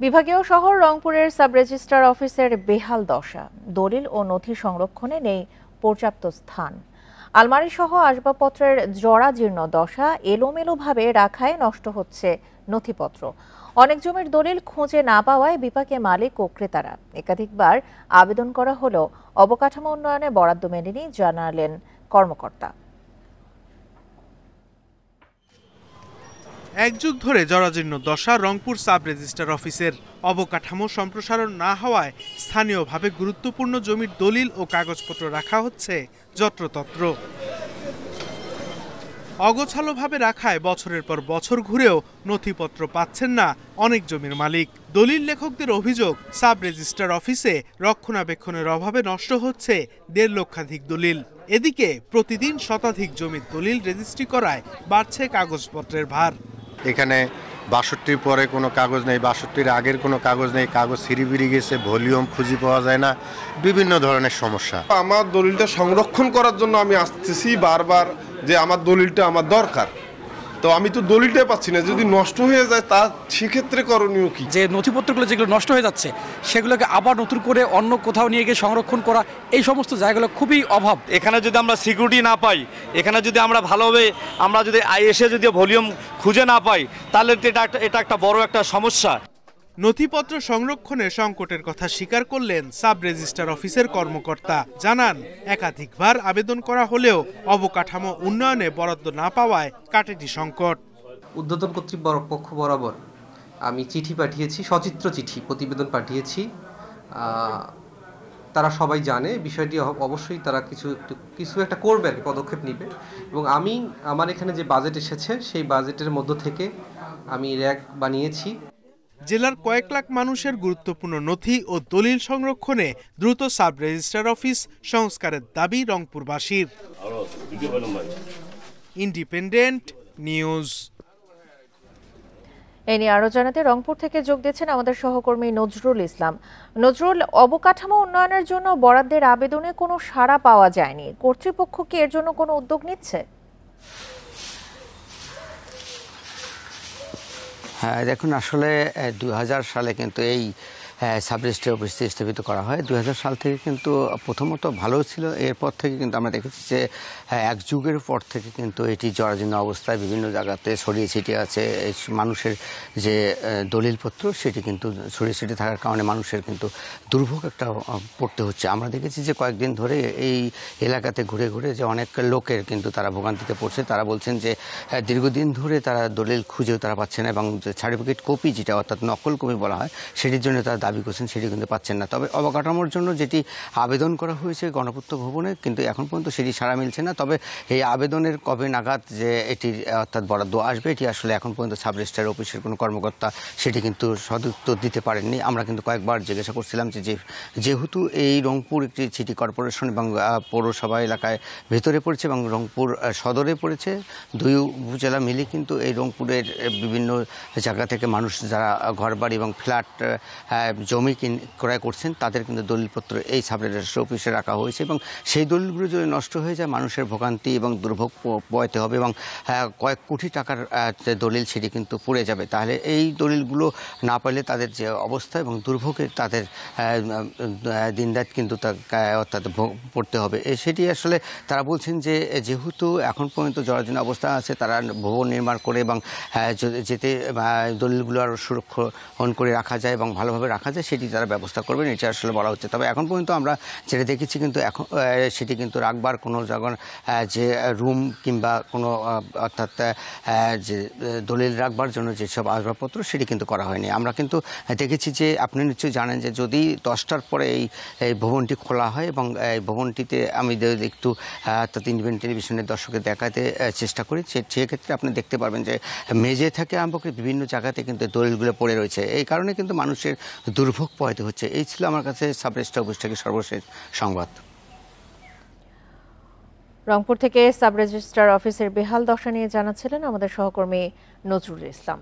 বিভাগীয় শহর রংপুরের সাব রেজিস্ট্রার অফিসের বেহাল দশা। দলিল ও নথি সংরক্ষণে নেই পর্যাপ্ত স্থান। আলমারি সহ আসবাবপত্রের জরাজীর্ণ দশা, এলোমেলোভাবে রাখায় নষ্ট হচ্ছে নথিপত্র। অনেক জমির দলিল খুঁজে না পাওয়ায় বিপাকে মালিক ও ক্রেতারা। একাধিকবার আবেদন করা হলেও অবকাঠামো উন্নয়নে বরাদ্দ মেলেনি জানালেন কর্মকর্তা। এক যুগ ধরে জরাজীর্ণ দশা রংপুর সাব রেজিস্ট্রার অফিসের। অবকাঠামো সম্প্রসারণ না হওয়ায় স্থানীয়ভাবে গুরুত্বপূর্ণ জমির দলিল ও কাগজপত্র রাখা হচ্ছে যত্রতত্র। অগোছালোভাবে রাখায় বছরের পর বছর ঘুরেও নথিপত্র পাচ্ছেন না অনেক জমির মালিক। দলিল লেখকদের অভিযোগ, সাব রেজিস্ট্রার অফিসে রক্ষণাবেক্ষণের অভাবে নষ্ট হচ্ছে ১.৫ লক্ষাধিক দলিল। এদিকে প্রতিদিন শতাধিক জমির দলিল রেজিস্ট্রি করায় বাড়ছে কাগজপত্রের ভার। এখানে ৬২ পরে কোনো কাগজ নেই, ৬২ আগের কোনো কাগজ নেই, কাগজ ছিঁড়িবিড়ি গেছে, ভলিউম খুঁজে পাওয়া যায় না, বিভিন্ন ধরনের সমস্যা। আমার দলিলটা সংরক্ষণ করার জন্য আমি আসতেছি বারবার যে আমার দলিলটা আমার দরকার, তো আমি তো দলিলটাই পাচ্ছি না। যদি নষ্ট হয়ে যায় তা সেক্ষেত্রে করণীয় কি? যে নথিপত্রগুলো যেগুলো নষ্ট হয়ে যাচ্ছে সেগুলোকে আবার নতুন করে অন্য কোথাও নিয়ে গিয়ে সংরক্ষণ করা, এই সমস্ত জায়গাগুলো খুবই অভাব। এখানে যদি আমরা সিকিউরিটি না পাই, এখানে যদি আমরা ভালোভাবে আমরা যদি এসে যদি ভলিউম খুঁজে না পাই, তাহলে এটা একটা বড় একটা সমস্যা। নথিপত্র সংরক্ষণে সংকটের কথা স্বীকার করলেন সাব রেজিস্ট্রার অফিসের কর্মকর্তা। জানান, একাধিকবার আবেদন করা হলেও অবকাঠামো উন্নয়নে বরাদ্দ না পাওয়ায় কাটেনি সংকট। ঊর্ধ্বতন কর্তৃপক্ষ বরাবর আমি চিঠি পাঠিয়েছি, সচিত্র চিঠি প্রতিবেদন পাঠিয়েছি। তারা সবাই জানে বিষয়টি, অবশ্যই তারা কিছু একটা করবে, পদক্ষেপ নেবে। এবং আমার এখানে যে বাজেট এসেছে সেই বাজেটের মধ্য থেকে আমি র্যাক বানিয়েছি। জেলার কয়েক লাখ মানুষের গুরুত্বপূর্ণ নথি ও দলিল সংরক্ষণে দ্রুত সাব রেজিস্ট্রার অফিস সংস্কারের দাবি রংপুরবাসীর। Independent news. এ নিয়ে আরো জানাতে রংপুর থেকে যোগ দিচ্ছেন আমাদের সহকর্মী নজরুল ইসলাম। নজরুল, অবকাঠামো উন্নয়নের জন্য বরাদ্দের আবেদনে কোনো সাড়া পাওয়া যায়নি। কর্তৃপক্ষ কি এর জন্য কোনো উদ্যোগ নিচ্ছে? হ্যাঁ, দেখুন, আসলে ২০০০ সালে কিন্তু এই সাব রেজিস্ট্রার অফিসটি স্থাপিত করা হয়। ২০০০ সাল থেকে কিন্তু প্রথমত ভালো ছিল, এরপর থেকে কিন্তু আমরা দেখেছি যে এক যুগের পর থেকে কিন্তু এটি জরাজীর্ণ অবস্থায় বিভিন্ন জায়গাতে ছড়িয়ে ছিটিয়ে আছে। মানুষের যে দলিলপত্র সেটি কিন্তু ছড়িয়ে ছিটিয়ে থাকার কারণে মানুষের কিন্তু দুর্ভোগ একটা পড়তে হচ্ছে। আমরা দেখেছি যে কয়েকদিন ধরে এই এলাকাতে ঘুরে ঘুরে যে অনেক লোকের কিন্তু তারা ভোগান্তিতে পড়ছে। তারা বলছেন যে দীর্ঘদিন ধরে তারা দলিল খুঁজেও তারা পাচ্ছে না, এবং সার্টিফিকেট কপি, যেটা অর্থাৎ নকল কপি বলা হয়, সেটির জন্য তারা দাবি করছেন, সেটি কিন্তু পাচ্ছেন না। তবে অবকাঠামোর জন্য যেটি আবেদন করা হয়েছে গণপূর্ত ভবনে, কিন্তু এখন পর্যন্ত সেটি সাড়া মিলছে না। তবে এই আবেদনের কবে নাগাদ যে এটির অর্থাৎ বরাদ্দ আসবে, এটি আসলে এখন পর্যন্ত সাব রেজিস্ট্রার অফিসের কোনো কর্মকর্তা সেটি কিন্তু সদুত্তর দিতে পারেননি। আমরা কিন্তু কয়েকবার জিজ্ঞাসা করছিলাম যেহেতু এই রংপুর একটি সিটি কর্পোরেশন এবং পৌরসভা এলাকায় ভেতরে পড়েছে এবং রংপুর সদরে পড়েছে, দুই উপজেলা মিলে কিন্তু এই রংপুরের বিভিন্ন জায়গা থেকে মানুষ যারা ঘরবাড়ি এবং ফ্ল্যাট জমি ক্রয় করছেন তাদের কিন্তু দলিলপত্র এই সাব রেজিস্ট্রার অফিসে রাখা হয়েছে, এবং সেই দলিলগুলো যদি নষ্ট হয়ে যায় মানুষের ভোগান্তি এবং দুর্ভোগ পোহাতে হবে, এবং কয়েক কোটি টাকার দলিল সেটি কিন্তু পড়ে যাবে। তাহলে এই দলিলগুলো না পাইলে তাদের যে অবস্থা এবং দুর্ভোগে তাদের দিনরাত কিন্তু অর্থাৎ পড়তে হবে। সেটি আসলে তারা বলছেন যে যেহেতু এখন পর্যন্ত জরাজীর্ণ অবস্থা আছে, তারা ভবন নির্মাণ করে এবং যেতে দলিলগুলো আরও সুরক্ষণ করে রাখা যায় এবং ভালোভাবে রাখা যায় সেটি তারা ব্যবস্থা করবেন, এটা আসলে বলা হচ্ছে। তবে এখন পর্যন্ত আমরা যেটা দেখেছি কিন্তু এখন সেটি কিন্তু রাখবার কোনো যখন যে রুম কিংবা কোনো অর্থাৎ যে দলিল রাখবার জন্য যেসব আসবাবপত্র সেটি কিন্তু করা হয়নি। আমরা কিন্তু দেখেছি যে আপনি নিশ্চয়ই জানেন যে যদি 10টার পরে এই ভবনটি খোলা হয়, এবং এই ভবনটিতে আমি একটু অর্থাৎ ইন্ডিপেন্ডেন্ট টেলিভিশনের দর্শকের দেখাতে চেষ্টা করি, সেক্ষেত্রে আপনি দেখতে পারবেন যে মেঝে থেকে আরম্ভ করে বিভিন্ন জায়গাতে কিন্তু দলিলগুলো পড়ে রয়েছে। এই কারণে কিন্তু মানুষের দুর্ভোগ পোহাতে হচ্ছে। এই ছিল আমার কাছে সাব রেজিস্ট্রার অফিস থেকে সর্বশেষ সংবাদ। রংপুর থেকে সাব রেজিস্ট্রার অফিসের বেহাল দশা নিয়ে জানাচ্ছিলেন আমাদের সহকর্মী নজরুল ইসলাম।